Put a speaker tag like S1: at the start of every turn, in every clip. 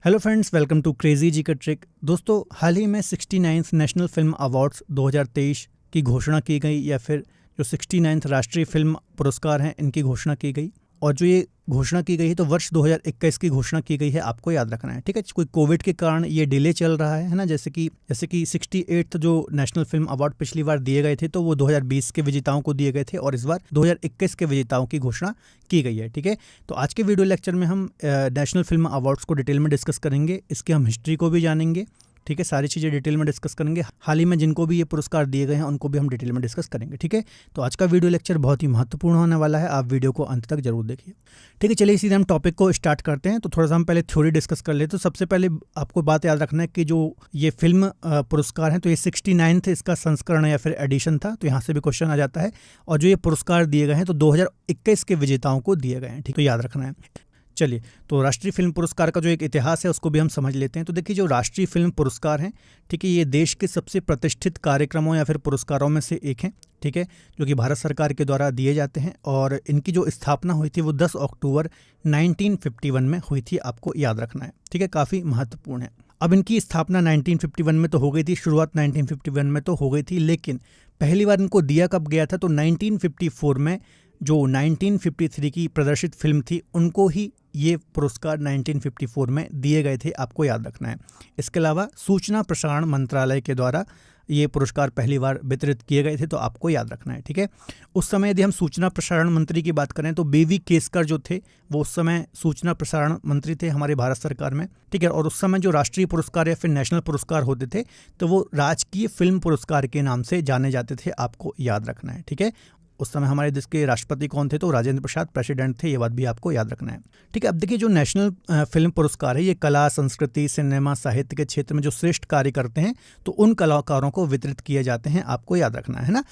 S1: Hello friends, welcome to crazy ji का trick. दोस्तों, हाल ही में 69th नेशनल फिल्म अवार्ड्स 2023 की घोषणा की गई, या फिर जो 69th राष्ट्रीय फिल्म पुरस्कार हैं इनकी घोषणा की गई। और जो ये घोषणा की गई है तो वर्ष 2021 की घोषणा की गई है, आपको याद रखना है। ठीक है, कोई कोविड के कारण ये डिले चल रहा है ना। जैसे कि 68th जो नेशनल फिल्म अवार्ड पिछली बार दिए गए थे तो वो 2020 के विजेताओं को दिए गए थे, और इस बार 2021 के विजेताओं की घोषणा की गई है। ठीक है, तो आज के वीडियो लेक्चर में हम नेशनल फिल्म अवार्ड्स को डिटेल में डिस्कस करेंगे, इसके हम हिस्ट्री को भी जानेंगे। ठीक है, सारी चीज़ें डिटेल में डिस्कस करेंगे। हाल ही में जिनको भी ये पुरस्कार दिए गए हैं उनको भी हम डिटेल में डिस्कस करेंगे। ठीक है, तो आज का वीडियो लेक्चर बहुत ही महत्वपूर्ण होने वाला है, आप वीडियो को अंत तक जरूर देखिए। ठीक है, चलिए सीधे हम टॉपिक को स्टार्ट करते हैं। तो थोड़ा सा हम पहले थ्योरी डिस्कस कर लेते। तो सबसे पहले आपको बात याद रखना है कि जो ये फिल्म पुरस्कार हैं तो ये 69th इसका संस्करण या फिर एडिशन था, तो यहाँ से भी क्वेश्चन आ जाता है। और जो ये पुरस्कार दिए गए हैं तो 2021 के विजेताओं को दिए गए हैं। ठीक, तो याद रखना है। चलिए, तो राष्ट्रीय फिल्म पुरस्कार का जो एक इतिहास है उसको भी हम समझ लेते हैं। तो देखिए, जो राष्ट्रीय फिल्म पुरस्कार हैं, ठीक है, ये देश के सबसे प्रतिष्ठित कार्यक्रमों या फिर पुरस्कारों में से एक हैं। ठीक है, जो कि भारत सरकार के द्वारा दिए जाते हैं, और इनकी जो स्थापना हुई थी वो 10 अक्टूबर 1951 में हुई थी, आपको याद रखना है। ठीक है, काफ़ी महत्वपूर्ण है। अब इनकी स्थापना 1951 में तो हो गई थी, शुरुआत 1951 में तो हो गई थी, लेकिन पहली बार इनको दिया कब गया था तो 1954 में जो 1953 की प्रदर्शित फिल्म थी उनको ही ये पुरस्कार 1954 में दिए गए थे, आपको याद रखना है। इसके अलावा सूचना प्रसारण मंत्रालय के द्वारा ये पुरस्कार पहली बार वितरित किए गए थे, तो आपको याद रखना है। ठीक है, उस समय यदि हम सूचना प्रसारण मंत्री की बात करें तो बीवी केसकर जो थे वो उस समय सूचना प्रसारण मंत्री थे हमारे भारत सरकार में। ठीक है, और उस समय जो राष्ट्रीय पुरस्कार या फिर नेशनल पुरस्कार होते थे तो वो राजकीय फिल्म पुरस्कार के नाम से जाने जाते थे, आपको याद रखना है। ठीक है, उस समय हमारे देश के राष्ट्रपति कौन थे तो राजेंद्र प्रसाद प्रेसिडेंट थे, ये बात भी आपको याद रखना है। ठीक है, अब देखिए, जो नेशनल फिल्म पुरस्कार है ये कला, संस्कृति, सिनेमा, साहित्य के क्षेत्र में जो श्रेष्ठ कार्य करते हैं तो उन कलाकारों को वितरित किए जाते हैं, आपको याद रखना है ना।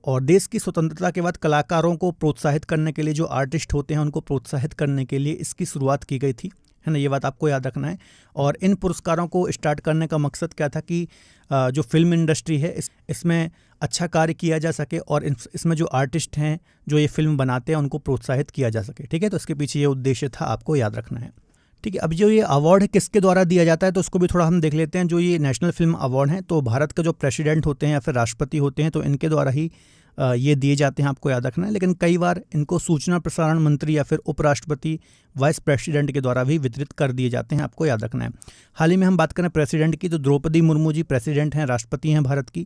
S1: और देश की स्वतंत्रता के बाद कलाकारों को प्रोत्साहित करने के लिए, जो आर्टिस्ट होते हैं उनको प्रोत्साहित करने के लिए इसकी शुरुआत की गई थी, है ना। ये बात आपको याद रखना है। और इन पुरस्कारों को स्टार्ट करने का मकसद क्या था कि जो फिल्म इंडस्ट्री है इसमें अच्छा कार्य किया जा सके, और इसमें जो आर्टिस्ट हैं जो ये फिल्म बनाते हैं उनको प्रोत्साहित किया जा सके। ठीक है, तो इसके पीछे ये उद्देश्य था, आपको याद रखना है। ठीक है, अब जो ये अवार्ड है किसके द्वारा दिया जाता है तो उसको भी थोड़ा हम देख लेते हैं। जो ये नेशनल फिल्म अवार्ड हैं तो भारत के जो प्रेसिडेंट होते हैं या फिर राष्ट्रपति होते हैं तो इनके द्वारा ही ये दिए जाते हैं, आपको याद रखना है। लेकिन कई बार इनको सूचना प्रसारण मंत्री या फिर उपराष्ट्रपति, वाइस प्रेसिडेंट के द्वारा भी वितरित कर दिए जाते हैं, आपको याद रखना है। हाल ही में हम बात करें प्रेसिडेंट की तो द्रौपदी मुर्मू जी प्रेसिडेंट हैं, राष्ट्रपति हैं भारत की।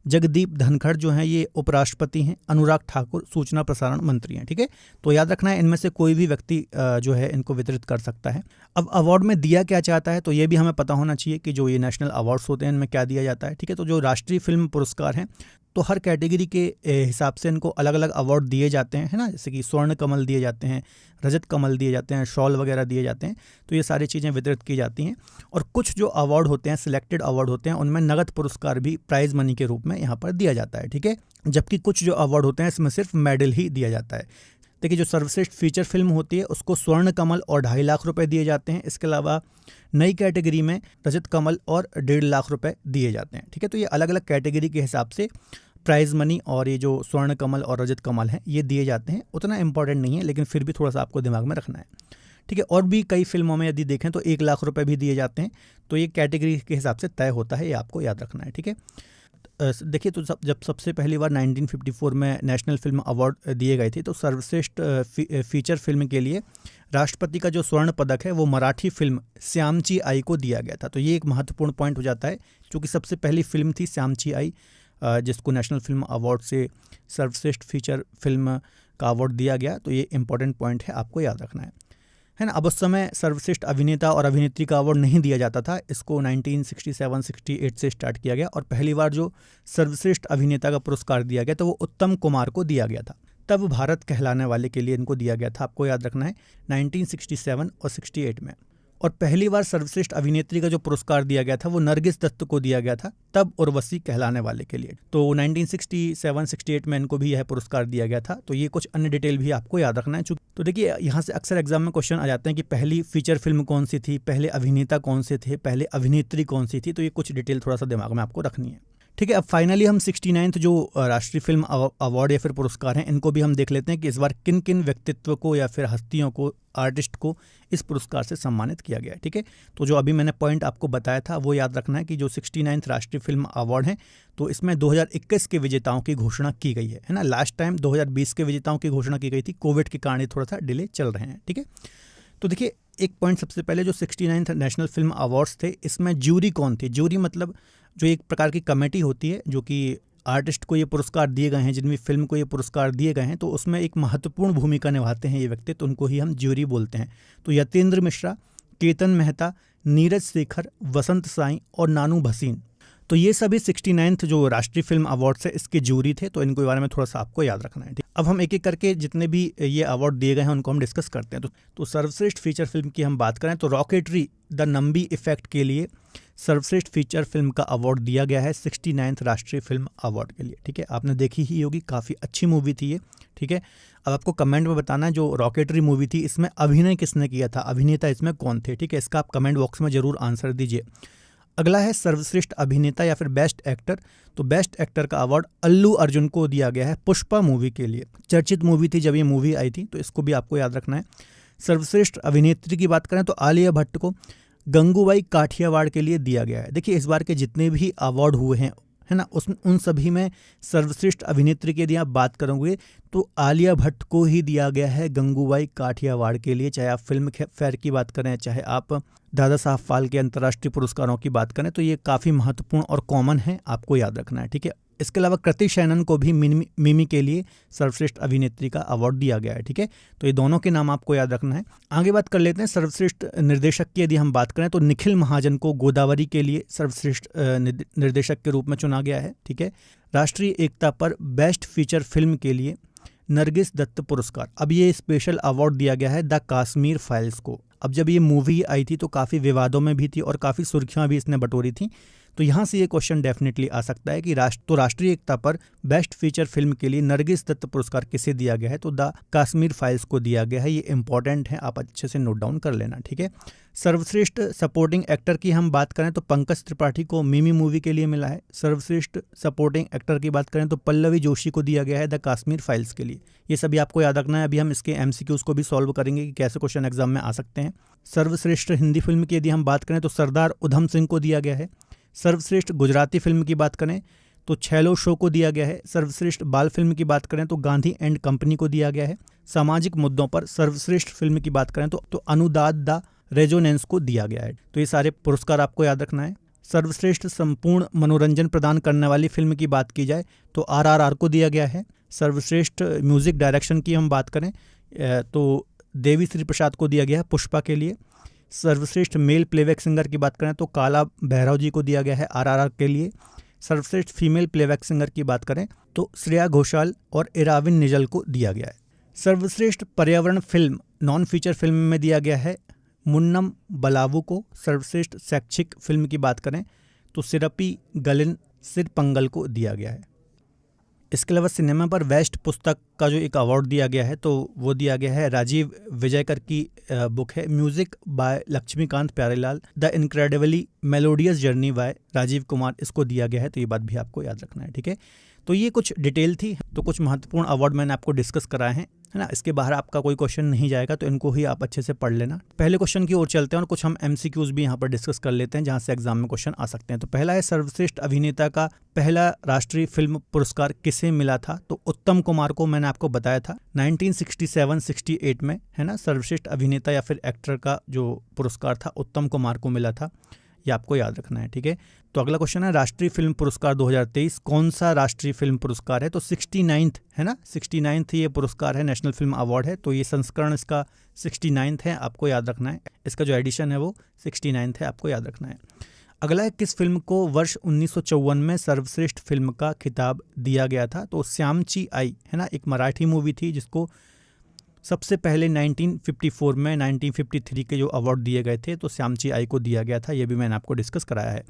S1: जगदीप धनखड़ जो हैं ये उपराष्ट्रपति हैं। अनुराग ठाकुर सूचना प्रसारण मंत्री हैं। ठीक है, तो याद रखना है इनमें से कोई भी व्यक्ति जो है इनको वितरित कर सकता है। अब अवार्ड में दिया क्या चाहता है तो ये भी हमें पता होना चाहिए कि जो ये नेशनल अवार्ड्स होते हैं इनमें क्या दिया जाता है। ठीक है, तो जो राष्ट्रीय फिल्म पुरस्कार हैं तो हर कैटेगरी के हिसाब से इनको अलग अलग अवार्ड दिए जाते हैं, है ना। जैसे कि स्वर्ण कमल दिए जाते हैं, रजत कमल दिए जाते हैं, शॉल वगैरह दिए जाते हैं, तो ये सारी चीज़ें वितरित की जाती हैं। और कुछ जो अवार्ड होते हैं, सिलेक्टेड अवार्ड होते हैं, उनमें नगद पुरस्कार भी प्राइज मनी के रूप में यहाँ पर दिया जाता है। ठीक है, जबकि कुछ जो अवार्ड होते हैं इसमें सिर्फ मेडल ही दिया जाता है। देखिए, जो सर्वश्रेष्ठ फीचर फिल्म होती है उसको स्वर्ण कमल और 2.5 लाख रुपए दिए जाते हैं। इसके अलावा नई कैटेगरी में रजत कमल और 1.5 लाख रुपए दिए जाते हैं। ठीक है, तो ये अलग अलग कैटेगरी के हिसाब से प्राइज मनी और ये जो स्वर्ण कमल और रजत कमल हैं ये दिए जाते हैं। उतना इंपॉर्टेंट नहीं है, लेकिन फिर भी थोड़ा सा आपको दिमाग में रखना है। ठीक है, और भी कई फिल्मों में यदि देखें तो 1 लाख रुपए भी दिए जाते हैं, तो ये कैटेगरी के हिसाब से तय होता है, ये आपको याद रखना है। ठीक है, देखिए, तो जब सबसे पहली बार 1954 में नेशनल फिल्म अवार्ड दिए गए थे तो सर्वश्रेष्ठ फीचर फिल्म के लिए राष्ट्रपति का जो स्वर्ण पदक है वो मराठी फिल्म श्यामची आई को दिया गया था। तो ये एक महत्वपूर्ण पॉइंट हो जाता है, क्योंकि सबसे पहली फिल्म थी श्यामची आई जिसको नेशनल फिल्म अवार्ड से सर्वश्रेष्ठ फीचर फिल्म का अवार्ड दिया गया। तो ये इंपॉर्टेंट पॉइंट है, आपको याद रखना है ना। अब उस समय सर्वश्रेष्ठ अभिनेता और अभिनेत्री का अवार्ड नहीं दिया जाता था, इसको 1967-68 से स्टार्ट किया गया। और पहली बार जो सर्वश्रेष्ठ अभिनेता का पुरस्कार दिया गया तो वो उत्तम कुमार को दिया गया था। तब भारत कहलाने वाले के लिए इनको दिया गया था, आपको याद रखना है, 1967 और 68 में। और पहली बार सर्वश्रेष्ठ अभिनेत्री का जो पुरस्कार दिया गया था वो नरगिस दत्त को दिया गया था, तब उर्वशी कहलाने वाले के लिए। तो 1967-68 में इनको भी यह पुरस्कार दिया गया था। तो ये कुछ अन्य डिटेल भी आपको याद रखना है। तो देखिए, यहाँ से अक्सर एग्जाम में क्वेश्चन आ जाते हैं कि पहली फीचर फिल्म कौन सी थी, पहले अभिनेता कौन से थे, पहले अभिनेत्री कौन सी थी। तो ये कुछ डिटेल थोड़ा सा दिमाग में आपको रखनी है। ठीक है, अब फाइनली हम 69th जो राष्ट्रीय फिल्म अवार्ड या फिर पुरस्कार हैं इनको भी हम देख लेते हैं कि इस बार किन किन व्यक्तित्व को या फिर हस्तियों को, आर्टिस्ट को इस पुरस्कार से सम्मानित किया गया है। ठीक है, तो जो अभी मैंने पॉइंट आपको बताया था वो याद रखना है कि जो 69th राष्ट्रीय फिल्म अवार्ड है तो इसमें 2021 के विजेताओं की घोषणा की गई है ना। लास्ट टाइम 2020 के विजेताओं की घोषणा की गई थी, कोविड के कारण थोड़ा सा डिले चल रहे हैं। ठीक है, तो देखिए एक पॉइंट सबसे पहले, जो 69th नेशनल फिल्म अवार्ड्स थे इसमें ज्यूरी कौन थी। ज्यूरी मतलब जो एक प्रकार की कमेटी होती है जो कि आर्टिस्ट को ये पुरस्कार दिए गए हैं, जिन भी फिल्म को ये पुरस्कार दिए गए हैं तो उसमें एक महत्वपूर्ण भूमिका निभाते हैं ये व्यक्ति, तो उनको ही हम ज्यूरी बोलते हैं। तो यतेंद्र मिश्रा, केतन मेहता, नीरज शेखर, वसंत साई और नानू भसीन, तो ये सभी 69th जो राष्ट्रीय फिल्म अवार्ड्स है इसके ज्यूरी थे, तो इनके बारे में थोड़ा सा आपको याद रखना है। ठीक, अब हम एक एक करके जितने भी ये अवार्ड दिए गए हैं उनको हम डिस्कस करते हैं। तो सर्वश्रेष्ठ फीचर फिल्म की हम बात करें तो रॉकेटरी द नंबी इफेक्ट के लिए सर्वश्रेष्ठ फीचर फिल्म का अवार्ड दिया गया है 69th राष्ट्रीय फिल्म अवार्ड के लिए। ठीक है, आपने देखी ही होगी, काफ़ी अच्छी मूवी थी ये। ठीक है, अब आपको कमेंट में बताना है जो रॉकेटरी मूवी थी इसमें अभिनय किसने किया था, अभिनेता इसमें कौन थे। ठीक है, इसका आप कमेंट बॉक्स में जरूर आंसर दीजिए। अगला है सर्वश्रेष्ठ अभिनेता या फिर बेस्ट एक्टर, तो बेस्ट एक्टर का अवार्ड अल्लू अर्जुन को दिया गया है पुष्पा मूवी के लिए। चर्चित मूवी थी जब ये मूवी आई थी, तो इसको भी आपको याद रखना है। सर्वश्रेष्ठ अभिनेत्री की बात करें तो आलिया भट्ट को गंगूबाई काठियावाड़ के लिए दिया गया है। देखिए इस बार के जितने भी अवार्ड हुए हैं है ना, उन सभी में सर्वश्रेष्ठ अभिनेत्री के यदि आप बात करोगे तो आलिया भट्ट को ही दिया गया है गंगूबाई काठियावाड़ के लिए। चाहे आप फिल्म फेयर की बात करें, चाहे आप दादा साहब फाल्के अंतर्राष्ट्रीय पुरस्कारों की बात करें, तो ये काफ़ी महत्वपूर्ण और कॉमन है, आपको याद रखना है। ठीक है, इसके अलावा कृति सैनन को भी मिमी के लिए सर्वश्रेष्ठ अभिनेत्री का अवार्ड दिया गया है। ठीक है, तो ये दोनों के नाम आपको याद रखना है। आगे बात कर लेते हैं सर्वश्रेष्ठ निर्देशक की यदि हम बात करें तो निखिल महाजन को गोदावरी के लिए सर्वश्रेष्ठ निर्देशक के रूप में चुना गया है। ठीक है, राष्ट्रीय एकता पर बेस्ट फीचर फिल्म के लिए नरगिस दत्त पुरस्कार, अब ये स्पेशल अवार्ड दिया गया है द कश्मीर फाइल्स को। अब जब ये मूवी आई थी तो काफ़ी विवादों में भी थी और काफ़ी सुर्खियां भी इसने बटोरी थी, तो यहाँ से ये क्वेश्चन डेफिनेटली आ सकता है कि राष्ट्रीय एकता पर बेस्ट फीचर फिल्म के लिए नरगिस दत्त पुरस्कार किसे दिया गया है, तो द कश्मीर फाइल्स को दिया गया है। ये इंपॉर्टेंट है, आप अच्छे से नोट डाउन कर लेना। ठीक है, सर्वश्रेष्ठ सपोर्टिंग एक्टर की हम बात करें तो पंकज त्रिपाठी को मिमी मूवी के लिए मिला है। सर्वश्रेष्ठ सपोर्टिंग एक्टर की बात करें तो पल्लवी जोशी को दिया गया है द कश्मीर फाइल्स के लिए। ये सभी आपको याद रखना है। अभी हम इसके MCQs को भी सॉल्व करेंगे कि कैसे क्वेश्चन एग्जाम में आ सकते हैं। सर्वश्रेष्ठ हिंदी फिल्म की यदि हम बात करें तो सरदार उधम सिंह को दिया गया है। सर्वश्रेष्ठ गुजराती फिल्म की बात करें तो छैलो शो को दिया गया है। सर्वश्रेष्ठ बाल फिल्म की बात करें तो गांधी एंड कंपनी को दिया गया है। सामाजिक मुद्दों पर सर्वश्रेष्ठ फिल्म की बात करें तो अनुदाद द रेजोनेंस को दिया गया है। तो ये सारे पुरस्कार आपको याद रखना है। सर्वश्रेष्ठ संपूर्ण मनोरंजन प्रदान करने वाली फिल्म की बात की जाए तो RRR को दिया गया है। सर्वश्रेष्ठ म्यूजिक डायरेक्शन की हम बात करें तो देवी श्री प्रसाद को दिया गया है पुष्पा के लिए। सर्वश्रेष्ठ मेल प्लेबैक सिंगर की बात करें तो काला भैरव जी को दिया गया है RRR के लिए। सर्वश्रेष्ठ फीमेल प्लेबैक सिंगर की बात करें तो श्रेया घोषाल और इराविन निजल को दिया गया है। सर्वश्रेष्ठ पर्यावरण फिल्म नॉन फीचर फिल्म में दिया गया है मुन्नम बलावू को। सर्वश्रेष्ठ शैक्षिक फिल्म की बात करें तो सिरपी गलिन सिरपंगल को दिया गया है। इसके अलावा सिनेमा पर बेस्ट पुस्तक का जो एक अवार्ड दिया गया है तो वो दिया गया है राजीव विजयकर की बुक है music by Laxmikant Pyarelal the incredibly melodious journey by Rajiv Kumar, इसको दिया गया है। तो ये बात भी आपको याद रखना है। ठीक है, तो ये कुछ डिटेल थी, तो कुछ महत्वपूर्ण अवार्ड मैंने आपको डिस्कस कराए हैं, है ना। इसके बाहर आपका कोई क्वेश्चन नहीं जाएगा, तो इनको ही आप अच्छे से पढ़ लेना। पहले क्वेश्चन की ओर चलते हैं और कुछ हम MCQs भी यहाँ पर डिस्कस कर लेते हैं जहाँ से एग्जाम में क्वेश्चन आ सकते हैं। तो पहला है सर्वश्रेष्ठ अभिनेता का पहला राष्ट्रीय फिल्म पुरस्कार किसे मिला था, तो उत्तम कुमार को। मैंने आपको बताया था 1967-68 में, है ना, सर्वश्रेष्ठ अभिनेता या फिर एक्टर का जो पुरस्कार था उत्तम कुमार को मिला था, ये आपको याद रखना है। ठीक है, तो अगला क्वेश्चन है राष्ट्रीय फिल्म पुरस्कार 2023 कौन सा राष्ट्रीय फिल्म पुरस्कार है, तो 69th है ना, 69th ये पुरस्कार है, नेशनल फिल्म अवार्ड है, तो ये संस्करण इसका 69th है, आपको याद रखना है। इसका जो एडिशन है वो 69th है, आपको याद रखना है। अगला है किस फिल्म को वर्ष 1954 में सर्वश्रेष्ठ फिल्म का खिताब दिया गया था, तो श्यामची आई, है ना, एक मराठी मूवी थी जिसको सबसे पहले 1954 में 1953 के जो अवार्ड दिए गए थे तो श्यामची आई को दिया गया था, ये भी मैंने आपको डिस्कस कराया है।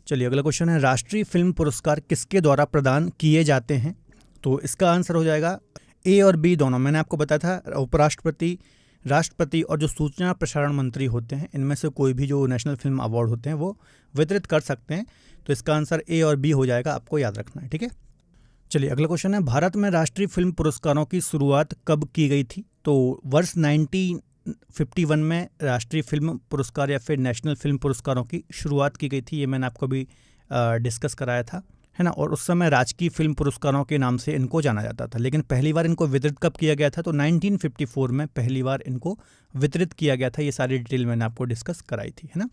S1: चलिए अगला क्वेश्चन है राष्ट्रीय फिल्म पुरस्कार किसके द्वारा प्रदान किए जाते हैं, तो इसका आंसर हो जाएगा A और B दोनों। मैंने आपको बताया था उपराष्ट्रपति राष्ट्रपति और जो सूचना प्रसारण मंत्री होते हैं इनमें से कोई भी जो नेशनल फिल्म अवार्ड होते हैं वो वितरित कर सकते हैं। तो इसका आंसर ए और बी हो जाएगा, आपको याद रखना है। ठीक है, चलिए अगला क्वेश्चन है, भारत में राष्ट्रीय फिल्म पुरस्कारों की शुरुआत कब की गई थी? तो वर्ष 1951 में राष्ट्रीय फिल्म पुरस्कार या फिर नेशनल फिल्म पुरस्कारों की शुरुआत की गई थी। ये मैंने आपको अभी डिस्कस कराया था, है ना। और उस समय राजकीय फिल्म पुरस्कारों के नाम से इनको जाना जाता था, लेकिन पहली बार इनको वितरित कब किया गया था? तो 1954 में पहली बार इनको वितरित किया गया था। ये सारी डिटेल मैंने आपको डिस्कस कराई थी, है ना।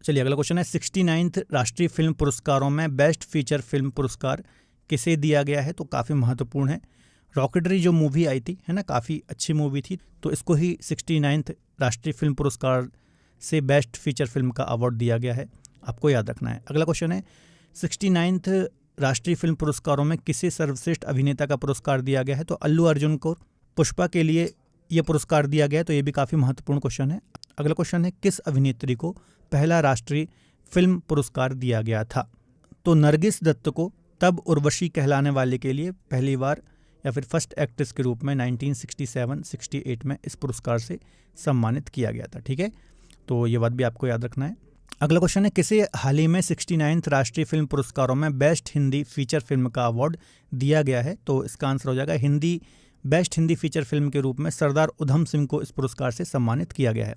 S1: चलिए अगला क्वेश्चन है, 69th राष्ट्रीय फिल्म पुरस्कारों में बेस्ट फीचर फिल्म पुरस्कार किसे दिया गया है? तो काफ़ी महत्वपूर्ण है। रॉकेटरी जो मूवी आई थी, है ना, काफ़ी अच्छी मूवी थी, तो इसको ही 69th राष्ट्रीय फिल्म पुरस्कार से बेस्ट फीचर फिल्म का अवार्ड दिया गया है, आपको याद रखना है। अगला क्वेश्चन है, 69th राष्ट्रीय फिल्म पुरस्कारों में किसे सर्वश्रेष्ठ अभिनेता का पुरस्कार दिया गया है? तो अल्लू अर्जुन को पुष्पा के लिए ये पुरस्कार दिया गया है, तो ये भी काफ़ी महत्वपूर्ण क्वेश्चन है। अगला क्वेश्चन है, किस अभिनेत्री को पहला राष्ट्रीय फिल्म पुरस्कार दिया गया था? तो नरगिस दत्त को तब उर्वशी कहलाने वाले के लिए पहली बार या फिर फर्स्ट एक्ट्रेस के रूप में 1967-68 में इस पुरस्कार से सम्मानित किया गया था। ठीक है, तो ये बात भी आपको याद रखना है। अगला क्वेश्चन है, किसे हाल ही में 69th राष्ट्रीय फिल्म पुरस्कारों में बेस्ट हिंदी फीचर फिल्म का अवार्ड दिया गया है? तो इसका आंसर हो जाएगा बेस्ट हिंदी फीचर फिल्म के रूप में सरदार उधम सिंह को इस पुरस्कार से सम्मानित किया गया है।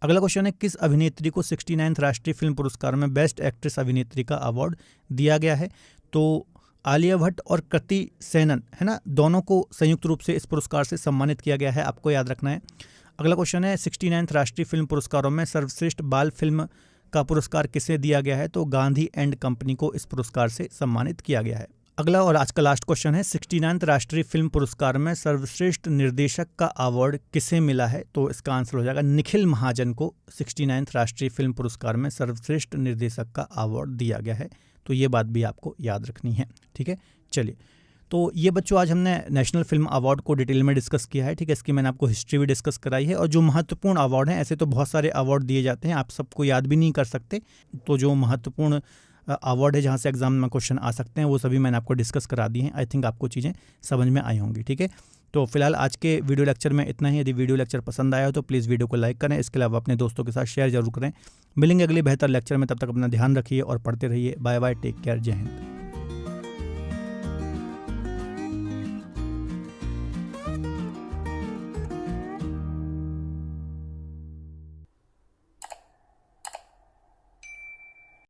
S1: अगला क्वेश्चन है, किस अभिनेत्री को 69th राष्ट्रीय फिल्म पुरस्कार में बेस्ट एक्ट्रेस अभिनेत्री का अवार्ड दिया गया है? तो आलिया भट्ट और कृति सेनन, है ना, दोनों को संयुक्त रूप से इस पुरस्कार से सम्मानित किया गया है, आपको याद रखना है। अगला क्वेश्चन है, 69th राष्ट्रीय फिल्म पुरस्कारों में सर्वश्रेष्ठ बाल फिल्म का पुरस्कार किसे दिया गया है? तो गांधी एंड कंपनी को इस पुरस्कार से सम्मानित किया गया है। अगला और आज का लास्ट क्वेश्चन है, 69th राष्ट्रीय फिल्म पुरस्कार में सर्वश्रेष्ठ निर्देशक का अवार्ड किसे मिला है? तो इसका आंसर हो जाएगा निखिल महाजन को 69th राष्ट्रीय फिल्म पुरस्कार में सर्वश्रेष्ठ निर्देशक का अवार्ड दिया गया है। तो ये बात भी आपको याद रखनी है। ठीक है, चलिए, तो ये बच्चों आज हमने नेशनल फिल्म अवार्ड को डिटेल में डिस्कस किया है। ठीक है, इसकी मैंने आपको हिस्ट्री भी डिस्कस कराई है और जो महत्वपूर्ण अवार्ड हैं, ऐसे तो बहुत सारे अवार्ड दिए जाते हैं, आप सबको याद भी नहीं कर सकते, तो जो महत्वपूर्ण अवार्ड है जहाँ से एग्जाम में क्वेश्चन आ सकते हैं वो सभी मैंने आपको डिस्कस करा दिए हैं। आई थिंक आपको चीज़ें समझ में आई होंगी। ठीक है, तो फिलहाल आज के वीडियो लेक्चर में इतना ही। यदि वीडियो लेक्चर पसंद आया हो तो प्लीज़ वीडियो को लाइक करें, इसके अलावा अपने दोस्तों के साथ शेयर जरूर करें। मिलेंगे अगले बेहतर लेक्चर में, तब तक अपना ध्यान रखिए और पढ़ते रहिए। बाय बाय, टेक केयर, जय हिंद।